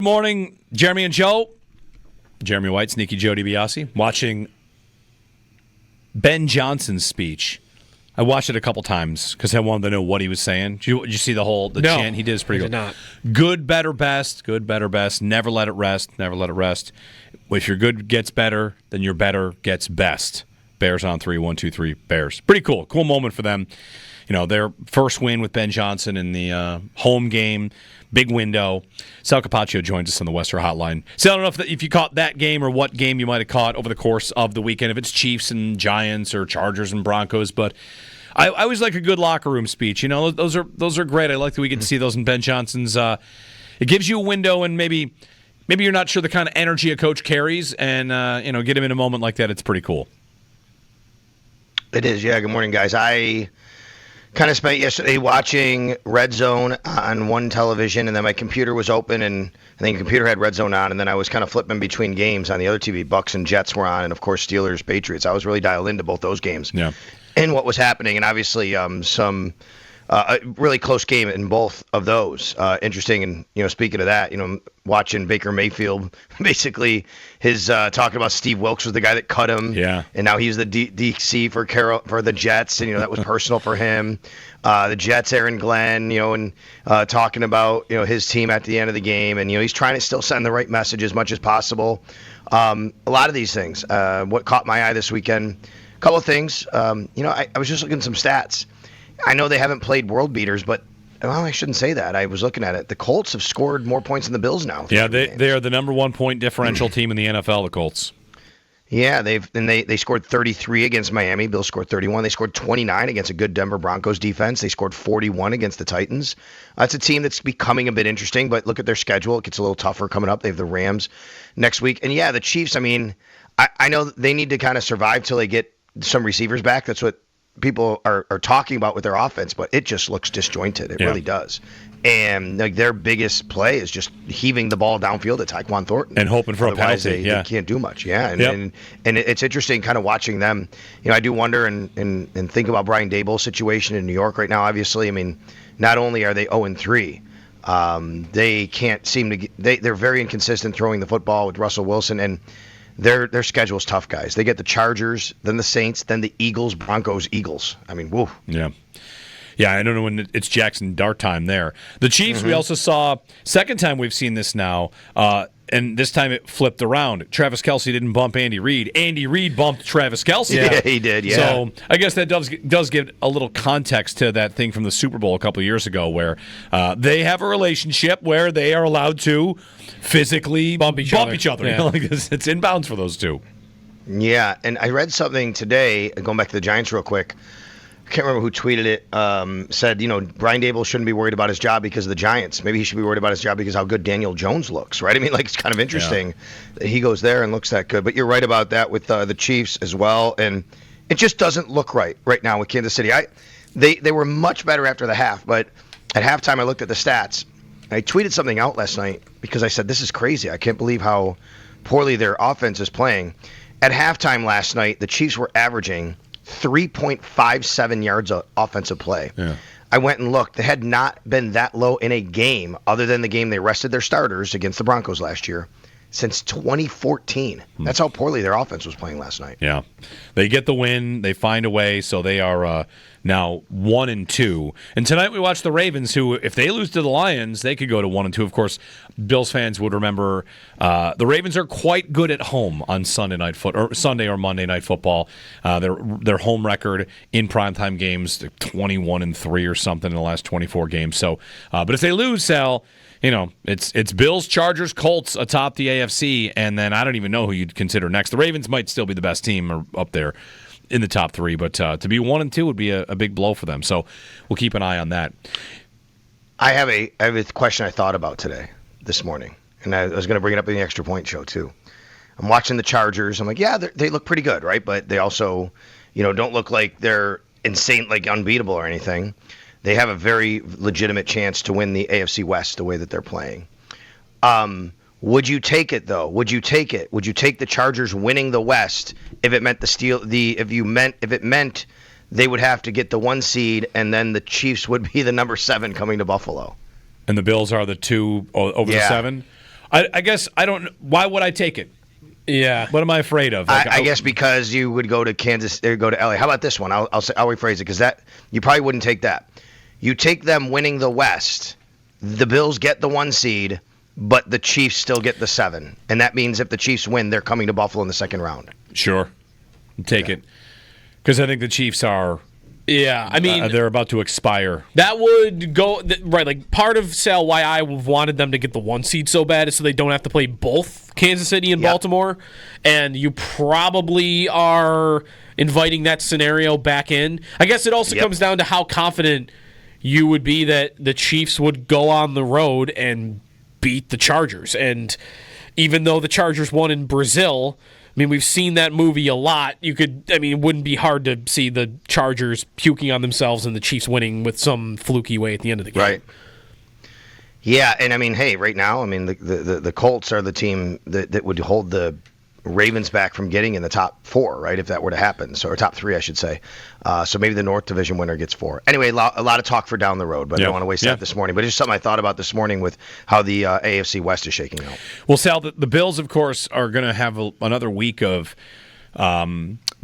Morning, Jeremy and Joe. Jeremy White, Sneaky Joe DiBiase. Watching Ben Johnson's speech. I watched it a couple times because I wanted to know what he was saying. Did you see the chant he did? Is pretty good. Not. Good, better, best. Good, better, best. Never let it rest. Never let it rest. If your good gets better, then your better gets best. Bears on 3. 1, 2, 3. Bears. Pretty cool. Cool moment for them. You know, their first win with Ben Johnson in the home game. Big window. Sal Capaccio joins us on the Western Hotline. So I don't know if you caught that game or what game you might have caught over the course of the weekend, if it's Chiefs and Giants or Chargers and Broncos, but I always like a good locker room speech. You know, those are great. I like that we get to see those in Ben Johnson's. It gives you a window, and maybe you're not sure the kind of energy a coach carries, and get him in a moment like that. It's pretty cool. It is, yeah. Good morning, guys. I kind of spent yesterday watching Red Zone on one television, and then my computer was open, and I think the computer had Red Zone on, and then I was kind of flipping between games on the other TV. Bucks and Jets were on, and of course Steelers, Patriots. I was really dialed into both those games. Yeah. And what was happening, and obviously some a really close game in both of those. Interesting, and speaking of that, watching Baker Mayfield, basically his talking about Steve Wilkes was the guy that cut him, yeah, and now he's the DC for the Jets, and that was personal for him. The Jets, Aaron Glenn, and talking about his team at the end of the game, and he's trying to still send the right message as much as possible. A lot of these things. What caught my eye this weekend. A couple of things. I was just looking at some stats. I know they haven't played world beaters, but I shouldn't say that. I was looking at it. The Colts have scored more points than the Bills now. Yeah, they are the number one point differential team in the NFL, the Colts. Yeah, they scored 33 against Miami. Bills scored 31. They scored 29 against a good Denver Broncos defense. They scored 41 against the Titans. That's a team that's becoming a bit interesting, but look at their schedule. It gets a little tougher coming up. They have the Rams next week. And yeah, the Chiefs, I know they need to kind of survive till they get some receivers back. That's what people are talking about with their offense, but it just looks disjointed. It really does. And their biggest play is just heaving the ball downfield at Tyquan Thornton and hoping for Otherwise, a penalty. They can't do much. Yeah, and it's interesting kind of watching them. I do wonder and think about Brian Daboll's situation in New York right now. Obviously, not only are they 0-3, they can't seem to. They're very inconsistent throwing the football with Russell Wilson and. Their schedule's tough, guys. They get the Chargers, then the Saints, then the Eagles, Broncos, Eagles. Woo. Yeah. Yeah, I don't know when it's Jackson Dart time there. The Chiefs, we also saw, second time we've seen this now, and this time it flipped around. Travis Kelce didn't bump Andy Reid. Andy Reid bumped Travis Kelce. Yeah, he did, yeah. So I guess that does give a little context to that thing from the Super Bowl a couple of years ago where they have a relationship where they are allowed to physically bump each other. Yeah. It's inbounds for those two. Yeah, and I read something today, going back to the Giants real quick. I can't remember who tweeted it, said, Brian Daboll shouldn't be worried about his job because of the Giants. Maybe he should be worried about his job because how good Daniel Jones looks, right? It's kind of interesting that he goes there and looks that good. But you're right about that with the Chiefs as well. And it just doesn't look right now with Kansas City. They were much better after the half, but at halftime I looked at the stats. I tweeted something out last night because I said, this is crazy. I can't believe how poorly their offense is playing. At halftime last night, the Chiefs were averaging 3.57 yards of offensive play. Yeah. I went and looked. They had not been that low in a game other than the game they rested their starters against the Broncos last year since 2014. That's how poorly their offense was playing last night. Yeah. They get the win. They find a way, so they are now 1-2. And tonight we watch the Ravens, who, if they lose to the Lions, they could go to 1-2. Of course, Bills fans would remember the Ravens are quite good at home on Sunday or Monday Night Football. Their home record in primetime games, 21-3 or something in the last 24 games. So, but if they lose, Sal, it's Bills, Chargers, Colts atop the AFC, and then I don't even know who you'd consider next. The Ravens might still be the best team or up there in the top three, but to be 1-2 would be a big blow for them. So we'll keep an eye on that. I have a question I thought about this morning, and I was going to bring it up in the Extra Point show too. I'm watching the Chargers. I'm like, yeah, they look pretty good, right? But they also, don't look like they're insane, like unbeatable or anything. They have a very legitimate chance to win the AFC West the way that they're playing. Would you take it though? Would you take it? Would you take the Chargers winning the West if it meant if it meant they would have to get the 1 seed and then the Chiefs would be the number 7 coming to Buffalo? And the Bills are the 2 over the 7? I guess I don't. Why would I take it? Yeah. What am I afraid of? I guess because you would go to Kansas or go to LA. How about this one? I'll rephrase it because that you probably wouldn't take that. You take them winning the West. The Bills get the 1 seed, but the Chiefs still get the 7, and that means if the Chiefs win, they're coming to Buffalo in the second round. Sure, take it because I think the Chiefs are. Yeah, I mean, they're about to expire. That would go right. Like part of Sal, why I wanted them to get the 1 seed so bad is so they don't have to play both Kansas City and Baltimore, and you probably are inviting that scenario back in. I guess it also comes down to how confident you would be that the Chiefs would go on the road and beat the Chargers. And even though the Chargers won in Brazil, I mean, we've seen that movie a lot. It wouldn't be hard to see the Chargers puking on themselves and the Chiefs winning with some fluky way at the end of the game. Right. Yeah, and I mean, hey, right now, I mean, the Colts are the team that would hold the Ravens back from getting in the top 4, right, if that were to happen. So, or top 3, I should say. So maybe the North Division winner gets 4. Anyway, a lot of talk for down the road, but I don't want to waste that this morning. But it's just something I thought about this morning with how the AFC West is shaking out. Well, Sal, the Bills, of course, are going to have another week of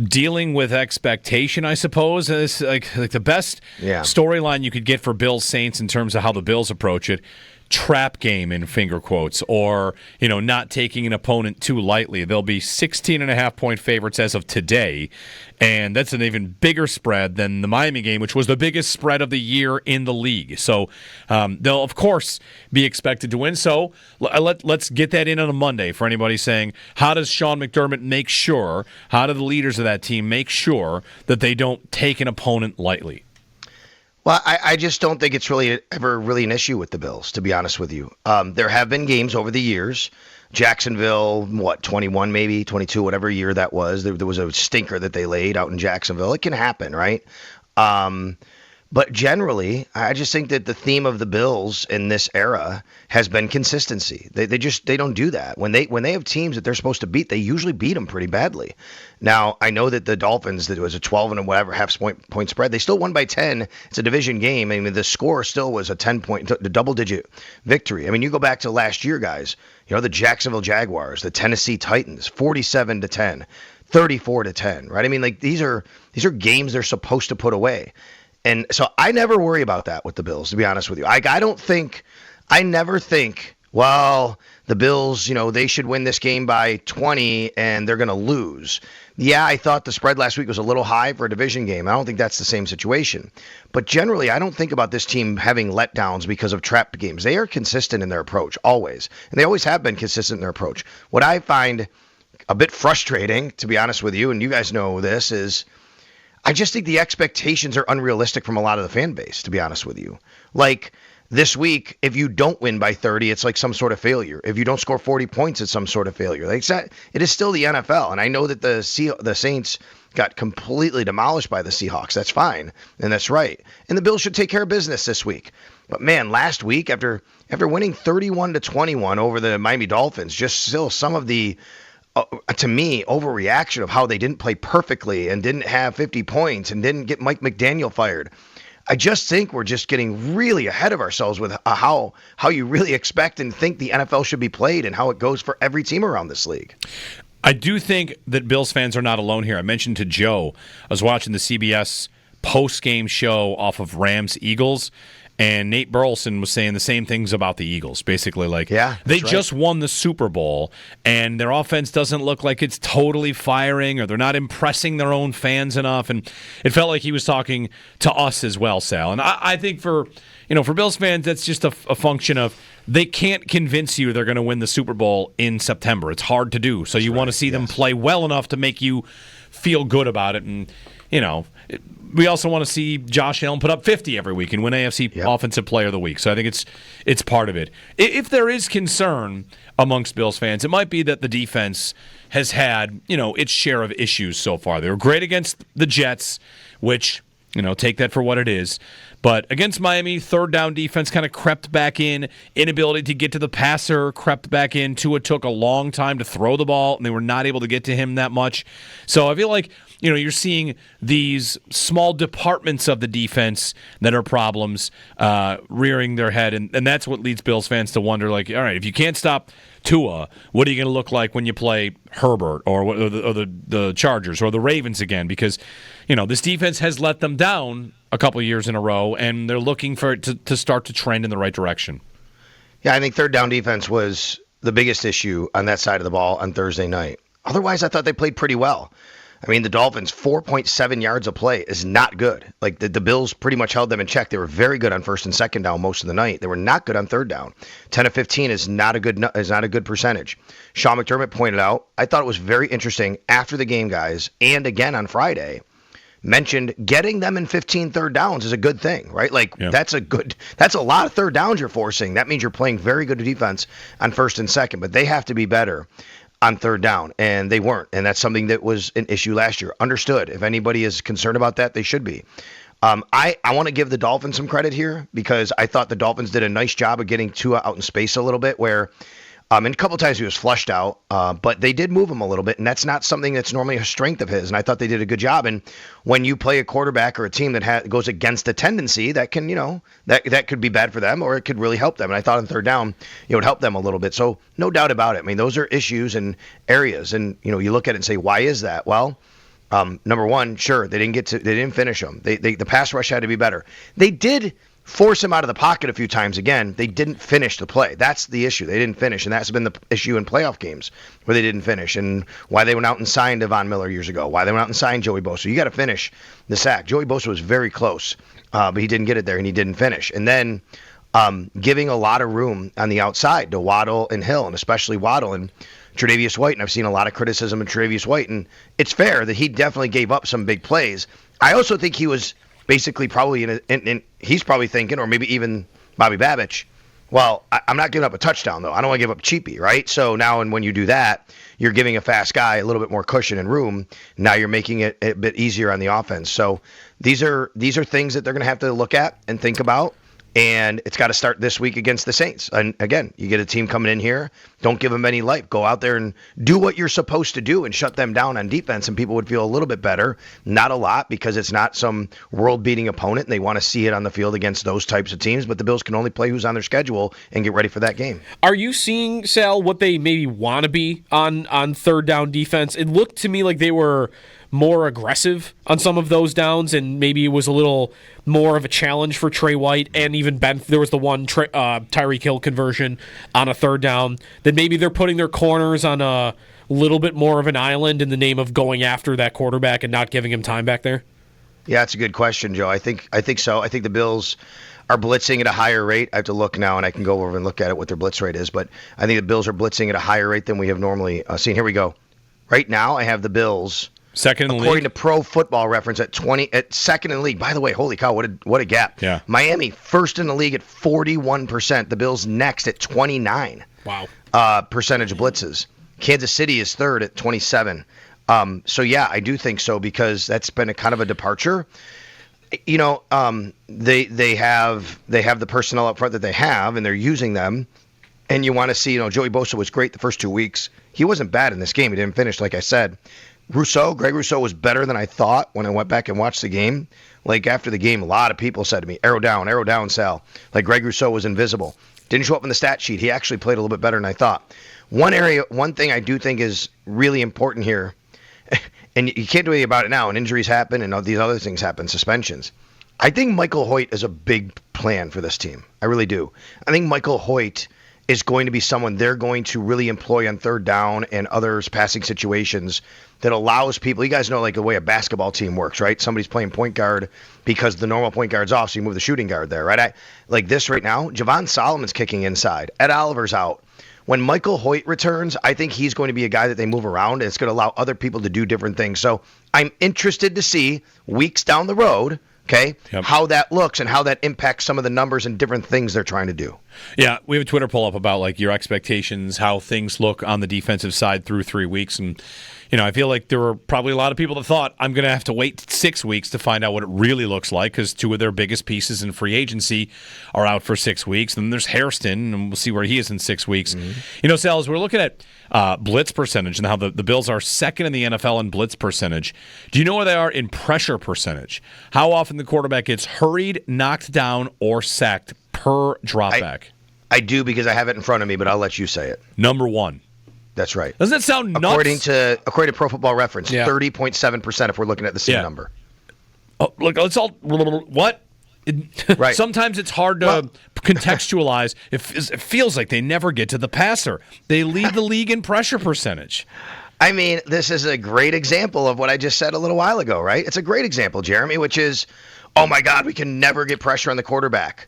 dealing with expectation, I suppose. It's like the best storyline you could get for Bills Saints in terms of how the Bills approach it. Trap game in finger quotes, or not taking an opponent too lightly. They'll be 16.5-point favorites as of today, and that's an even bigger spread than the Miami game, which was the biggest spread of the year in the league. So they'll of course be expected to win. So let's get that in on a Monday for anybody saying, how does Sean McDermott make sure? How do the leaders of that team make sure that they don't take an opponent lightly? Well, I just don't think it's ever really an issue with the Bills, to be honest with you. There have been games over the years. Jacksonville, 21 maybe, 22, whatever year that was. There was a stinker that they laid out in Jacksonville. It can happen, right? But generally, I just think that the theme of the Bills in this era has been consistency. They don't do that. When they have teams that they're supposed to beat, they usually beat them pretty badly. Now, I know that the Dolphins, that it was a 12 and whatever half-point spread, they still won by 10. It's a division game. I mean, the score still was a 10-point, double-digit victory. I mean, you go back to last year, guys. The Jacksonville Jaguars, the Tennessee Titans, 47-10, 34-10, right? I mean, like these are games they're supposed to put away. And so I never worry about that with the Bills, to be honest with you. I never think, well, the Bills, they should win this game by 20 and they're going to lose. Yeah, I thought the spread last week was a little high for a division game. I don't think that's the same situation. But generally, I don't think about this team having letdowns because of trapped games. They are consistent in their approach, always. And they always have been consistent in their approach. What I find a bit frustrating, to be honest with you, and you guys know this, is I just think the expectations are unrealistic from a lot of the fan base, to be honest with you. Like this week, if you don't win by 30, it's like some sort of failure. If you don't score 40 points, it's some sort of failure. Like it is still the NFL, and I know that the Saints got completely demolished by the Seahawks. That's fine, and that's right. And the Bills should take care of business this week. But man, last week after winning 31-21 over the Miami Dolphins, just still some of the to me, overreaction of how they didn't play perfectly and didn't have 50 points and didn't get Mike McDaniel fired. I just think we're just getting really ahead of ourselves with how you really expect and think the NFL should be played and how it goes for every team around this league. I do think that Bills fans are not alone here. I mentioned to Joe, I was watching the CBS post-game show off of Rams-Eagles, and Nate Burleson was saying the same things about the Eagles. Basically, they just won the Super Bowl, and their offense doesn't look like it's totally firing, or they're not impressing their own fans enough. And it felt like he was talking to us as well, Sal. And I think for Bills fans, that's just a function of they can't convince you they're going to win the Super Bowl in September. It's hard to do. So you want to see them play well enough to make you feel good about it. And we also want to see Josh Allen put up 50 every week and win AFC Offensive Player of the Week. So I think it's part of it. If there is concern amongst Bills fans, it might be that the defense has had, its share of issues so far. They were great against the Jets, which, take that for what it is. But against Miami, third down defense kind of crept back in. Inability to get to the passer crept back in. Tua took a long time to throw the ball, and they were not able to get to him that much. So I feel like, you're seeing these small departments of the defense that are problems rearing their head. And that's what leads Bills fans to wonder, all right, if you can't stop Tua? What are you going to look like when you play Herbert or the Chargers or the Ravens again? Because, this defense has let them down a couple of years in a row, and they're looking for it to start to trend in the right direction. Yeah, I think third down defense was the biggest issue on that side of the ball on Thursday night. Otherwise, I thought they played pretty well. I mean, the Dolphins, 4.7 yards a play is not good. Like, the Bills pretty much held them in check. They were very good on first and second down most of the night. They were not good on third down. 10 of 15 is not a good percentage. Sean McDermott pointed out, I thought it was very interesting after the game, guys, and again on Friday, mentioned getting them in 15 third downs is a good thing, right? That's a lot of third downs you're forcing. That means you're playing very good defense on first and second, but they have to be better on third down, and they weren't. And that's something that was an issue last year. Understood. If anybody is concerned about that, they should be. I want to give the Dolphins some credit here because I thought the Dolphins did a nice job of getting Tua out in space a little bit where and a couple times he was flushed out, but they did move him a little bit, and that's not something that's normally a strength of his, and I thought they did a good job. And when you play a quarterback or a team that goes against the tendency, that can, that could be bad for them, or it could really help them. And I thought on third down, it would help them a little bit. So no doubt about it. I mean, those are issues and areas, and you look at it and say, why is that? Well, number one, sure, they didn't finish them. The pass rush had to be better. They did force him out of the pocket a few times. Again, they didn't finish the play. That's the issue. They didn't finish, and that's been the issue in playoff games where they didn't finish, and why they went out and signed Von Miller years ago, why they went out and signed Joey Bosa. You got to finish the sack. Joey Bosa was very close, but he didn't get it there, and he didn't finish. And then giving a lot of room on the outside to Waddle and Hill, and especially Waddle and Tre'Davious White, and I've seen a lot of criticism of Tre'Davious White, and it's fair that he definitely gave up some big plays. I also think he was basically probably he's probably thinking, or maybe even Bobby Babich, well, I'm not giving up a touchdown, though. I don't want to give up cheapy, right? So now, and when you do that, you're giving a fast guy a little bit more cushion and room. Now you're making it a bit easier on the offense. So these are things that they're going to have to look at and think about. And it's got to start this week against the Saints. And again, you get a team coming in here, don't give them any life. Go out there and do what you're supposed to do and shut them down on defense, and people would feel a little bit better. Not a lot, because it's not some world-beating opponent, and they want to see it on the field against those types of teams. But the Bills can only play who's on their schedule and get ready for that game. Are you seeing, Sal, what they maybe want to be on third down defense? It looked to me like they were more aggressive on some of those downs, and maybe it was a little more of a challenge for Trey White, and even Ben. There was the one Tyreek Hill conversion on a third down that maybe they're putting their corners on a little bit more of an island in the name of going after that quarterback and not giving him time back there. Yeah, that's a good question, Joe. I think so. I think the Bills are blitzing at a higher rate. I have to look now, and I can go over and look at it what their blitz rate is, but I think the Bills are blitzing at a higher rate than we have normally seen. Here we go. Right now, I have the Bills second in the league, according to Pro Football Reference, at second in the league. By the way, holy cow, what a gap! Yeah. Miami first in the league at 41%. The Bills next at 29. Wow. Percentage of blitzes. Kansas City is third at 27. So yeah, I do think so, because that's been a kind of a departure. They have the personnel up front that they have, and they're using them. And you want to see, Joey Bosa was great the first 2 weeks. He wasn't bad in this game. He didn't finish, like I said. Greg Rousseau was better than I thought when I went back and watched the game. Like, after the game, a lot of people said to me, arrow down, Sal. Like, Greg Rousseau was invisible. Didn't show up in the stat sheet. He actually played a little bit better than I thought. One thing I do think is really important here, and you can't do anything about it now, and injuries happen, and all these other things happen, suspensions. I think Michael Hoyt is a big plan for this team. I really do. I think Michael Hoyt is going to be someone they're going to really employ on third down and others passing situations that allows people. You guys know, like, the way a basketball team works, right? Somebody's playing point guard because the normal point guard's off, so you move the shooting guard there, right? Like this right now, Javon Solomon's kicking inside. Ed Oliver's out. When Michael Hoyt returns, I think he's going to be a guy that they move around, and it's going to allow other people to do different things. So I'm interested to see weeks down the road, okay, how that looks and how that impacts some of the numbers and different things they're trying to do. Yeah, we have a Twitter poll up about, like, your expectations, how things look on the defensive side through 3 weeks. And, I feel like there were probably a lot of people that thought, I'm going to have to wait 6 weeks to find out what it really looks like, because two of their biggest pieces in free agency are out for 6 weeks. And then there's Hairston, and we'll see where he is in 6 weeks. Mm-hmm. Sal, as we're looking at blitz percentage and how the Bills are second in the NFL in blitz percentage, do you know where they are in pressure percentage? How often the quarterback gets hurried, knocked down, or sacked per dropback? I do because I have it in front of me, but I'll let you say it. Number one. That's right. Doesn't that sound nuts? According to Pro Football Reference, Yeah. 30.7% if we're looking at the same number. Oh, look, let's all what? Right. Sometimes it's hard to contextualize. It feels like they never get to the passer. They lead the league in pressure percentage. I mean, this is a great example of what I just said a little while ago, right? It's a great example, Jeremy, which is, oh my God, we can never get pressure on the quarterback.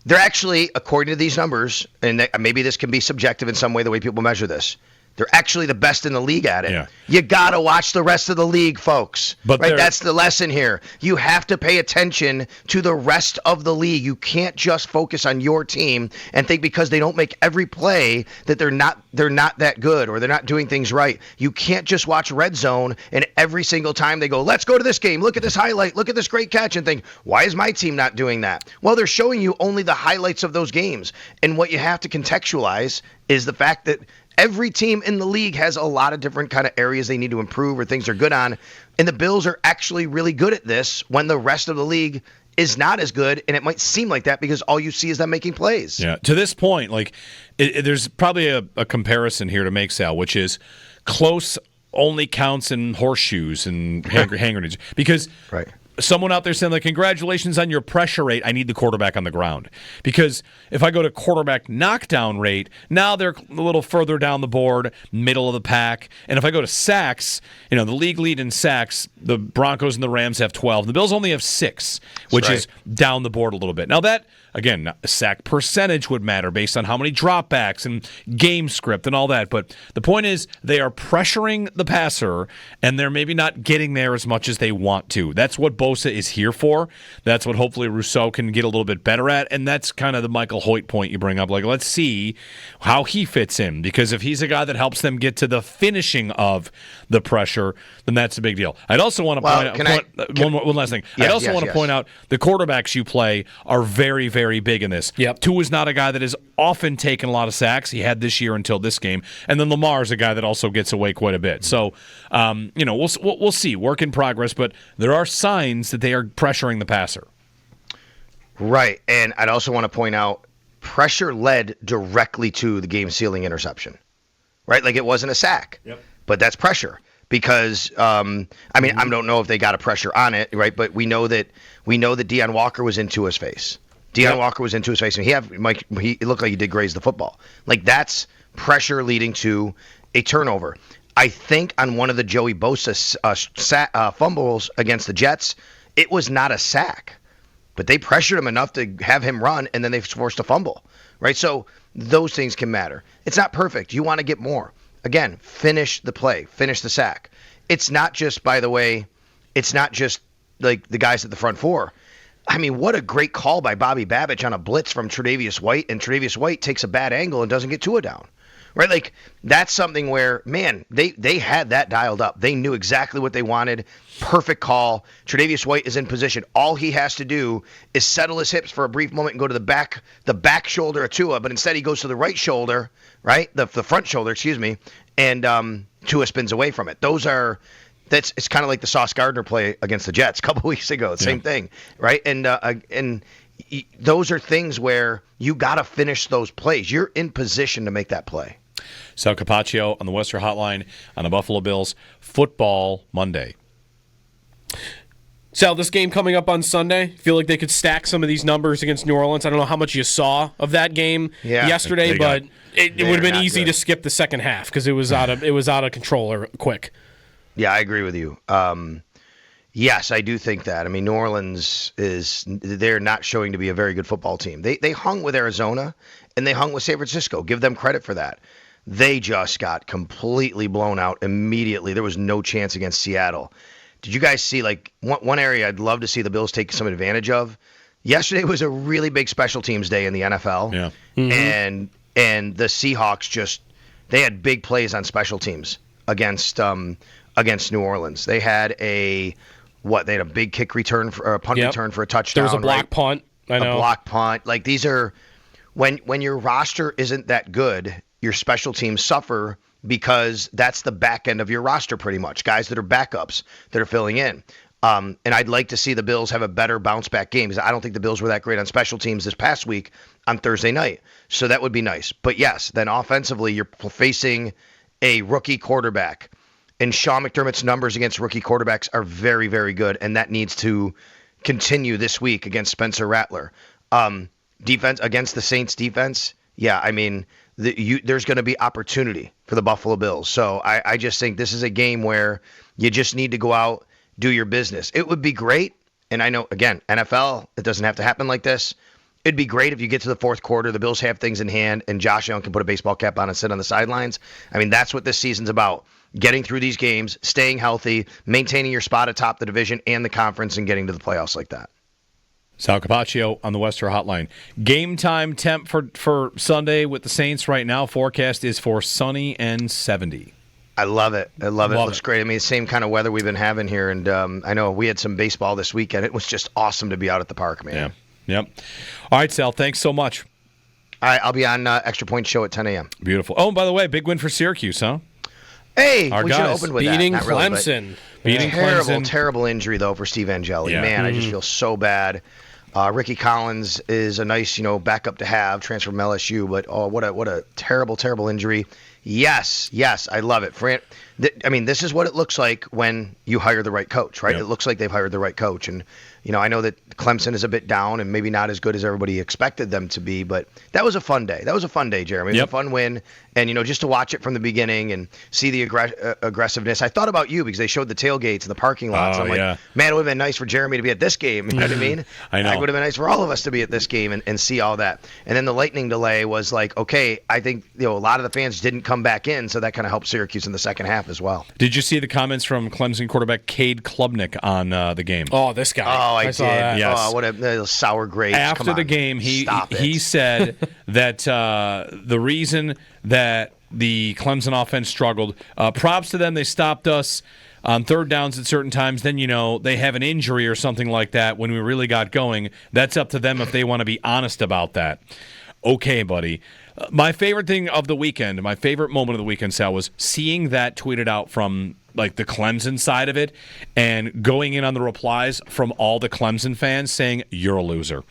They're actually, according to these numbers, and maybe this can be subjective in some way, the way people measure this, they're actually the best in the league at it. Yeah. You got to watch the rest of the league, folks. But right? That's the lesson here. You have to pay attention to the rest of the league. You can't just focus on your team and think because they don't make every play that they're not that good or they're not doing things right. You can't just watch Red Zone and every single time they go, let's go to this game, look at this highlight, look at this great catch, and think, why is my team not doing that? Well, they're showing you only the highlights of those games. And what you have to contextualize is the fact that every team in the league has a lot of different kind of areas they need to improve or things they're good on. And the Bills are actually really good at this when the rest of the league is not as good. And it might seem like that because all you see is them making plays. Yeah. To this point, like there's probably a comparison here to make, Sal, which is close only counts in horseshoes and hand grenades. Because right. Someone out there saying, like, congratulations on your pressure rate. I need the quarterback on the ground. Because if I go to quarterback knockdown rate, now they're a little further down the board, middle of the pack. And if I go to sacks, the league lead in sacks, the Broncos and the Rams have 12. The Bills only have 6, which is down the board a little bit. Now that, again, sack percentage would matter based on how many dropbacks and game script and all that. But the point is they are pressuring the passer, and they're maybe not getting there as much as they want to. That's what Bosa is here for. That's what hopefully Rousseau can get a little bit better at, and that's kind of the Michael Hoyt point you bring up. Like, let's see how he fits in, because if he's a guy that helps them get to the finishing of the pressure, then that's a big deal. I'd also want to one last thing. I'd also want to point out the quarterbacks you play are very, very big in this. Yep. Tua is not a guy that has often taken a lot of sacks. He had this year until this game, and then Lamar is a guy that also gets away quite a bit. So, we'll see. Work in progress, but there are signs that they are pressuring the passer. Right, and I'd also want to point out pressure led directly to the game-sealing interception. Right, like it wasn't a sack, but that's pressure because I don't know if they got a pressure on it, right? But we know that Deion Walker was in Tua's face. Walker was into his face, and he looked like he did graze the football. Like that's pressure leading to a turnover. I think on one of the Joey Bosa fumbles against the Jets, it was not a sack, but they pressured him enough to have him run, and then they forced a fumble, right? So those things can matter. It's not perfect. You want to get more. Again, finish the play, finish the sack. It's not just, by the way, it's not just like the guys at the front four. I mean, what a great call by Bobby Babich on a blitz from Tre'Davious White, and Tre'Davious White takes a bad angle and doesn't get Tua down. Right? Like, that's something where, man, they had that dialed up. They knew exactly what they wanted. Perfect call. Tre'Davious White is in position. All he has to do is settle his hips for a brief moment and go to the back shoulder of Tua, but instead he goes to the right shoulder, right? The front shoulder, and Tua spins away from it. It's kind of like the Sauce Gardner play against the Jets a couple weeks ago. Same thing, right? And those are things where you got to finish those plays. You're in position to make that play. Sal Capaccio on the Western Hotline on the Buffalo Bills Football Monday. Sal, this game coming up on Sunday, feel like they could stack some of these numbers against New Orleans. I don't know how much you saw of that game yesterday, but it would have been easy to skip the second half because it was out of control or quick. Yeah, I agree with you. Yes, I do think that. I mean, New Orleans they're not showing to be a very good football team. They hung with Arizona and they hung with San Francisco. Give them credit for that. They just got completely blown out immediately. There was no chance against Seattle. Did you guys see, like, one area I'd love to see the Bills take some advantage of? Yesterday was a really big special teams day in the NFL. Yeah. Mm-hmm. And the Seahawks they had big plays on special teams against New Orleans. They had a big kick return or a punt return for a touchdown. There was a block punt. I know. A block punt. Like, these are when your roster isn't that good, your special teams suffer because that's the back end of your roster pretty much. Guys that are backups that are filling in. And I'd like to see the Bills have a better bounce back game, because I don't think the Bills were that great on special teams this past week on Thursday night. So that would be nice. But yes, then offensively, you're facing a rookie quarterback. And Sean McDermott's numbers against rookie quarterbacks are very, very good. And that needs to continue this week against Spencer Rattler. Defense against the Saints defense. Yeah, I mean, there's going to be opportunity for the Buffalo Bills. So I just think this is a game where you just need to go out, do your business. It would be great, and I know, again, NFL, it doesn't have to happen like this. It'd be great if you get to the fourth quarter, the Bills have things in hand, and Josh Allen can put a baseball cap on and sit on the sidelines. I mean, that's what this season's about. Getting through these games, staying healthy, maintaining your spot atop the division and the conference, and getting to the playoffs like that. Sal Capaccio on the Wester Hotline. Game time temp for Sunday with the Saints right now. Forecast is for sunny and 70. I love it. It looks great. I mean, same kind of weather we've been having here. And I know we had some baseball this weekend. It was just awesome to be out at the park, man. Yeah. Yep. All right, Sal. Thanks so much. All right. I'll be on Extra Point Show at 10 a.m. Beautiful. Oh, and by the way, big win for Syracuse, huh? Hey, our we should have guys opened with beating that. Clemson. Beating Clemson. Clemson. Terrible injury, though, for Steve Angeli. Yeah. Man, I just feel so bad. Ricky Collins is a nice, backup to have, transfer from LSU, but what a terrible, terrible injury. Yes, I love it. This is what it looks like when you hire the right coach, right? Yep. It looks like they've hired the right coach. And, I know that Clemson is a bit down and maybe not as good as everybody expected them to be, but that was a fun day. That was a fun day, Jeremy. It was a fun win. And, just to watch it from the beginning and see the aggressiveness. I thought about you because they showed the tailgates and the parking lots. Oh, I'm like, man, it would have been nice for Jeremy to be at this game. You know what I mean? I know. It would have been nice for all of us to be at this game and see all that. And then the lightning delay was like, okay, I think a lot of the fans didn't come back in, so that kind of helped Syracuse in the second half as well. Did you see the comments from Clemson quarterback Cade Klubnik on the game? Oh, this guy. Oh, I saw did. that. Yes. Oh, what a sour grapes. After the game, he said that the reason that the Clemson offense struggled, props to them, they stopped us on third downs at certain times. Then, they have an injury or something like that when we really got going. That's up to them if they want to be honest about that. Okay, buddy. My favorite thing of the weekend, my favorite moment of the weekend, Sal, was seeing that tweeted out from like the Clemson side of it and going in on the replies from all the Clemson fans saying, you're a loser.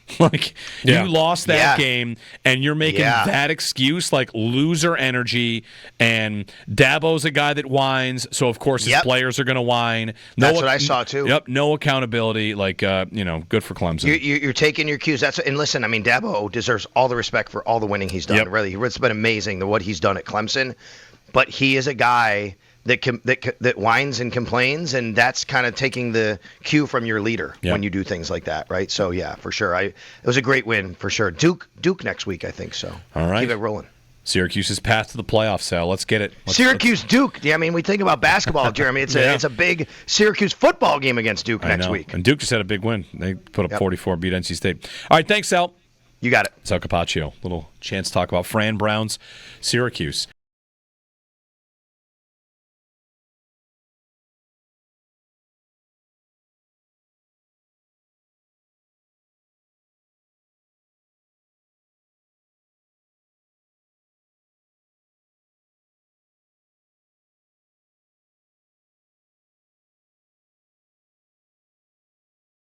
You lost that game and you're making that excuse, like loser energy. And Dabo's a guy that whines, so of course his players are going to whine. That's what I saw too. Yep, no accountability. Good for Clemson. You're taking your cues. And listen, I mean, Dabo deserves all the respect for all the winning he's done. Really, it's been amazing what he's done at Clemson. But he is a guy that whines and complains, and that's kind of taking the cue from your leader when you do things like that, right? So yeah, for sure, it was a great win for sure. Duke next week, I think so. All right, keep it rolling. Syracuse's path to the playoffs, Sal. Let's get it. Syracuse Duke. Yeah, I mean, we think about basketball, Jeremy. It's a big Syracuse football game against Duke next week. And Duke just had a big win. They put up 44, beat NC State. All right, thanks, Sal. You got it. Sal Capaccio. Little chance to talk about Fran Brown's Syracuse.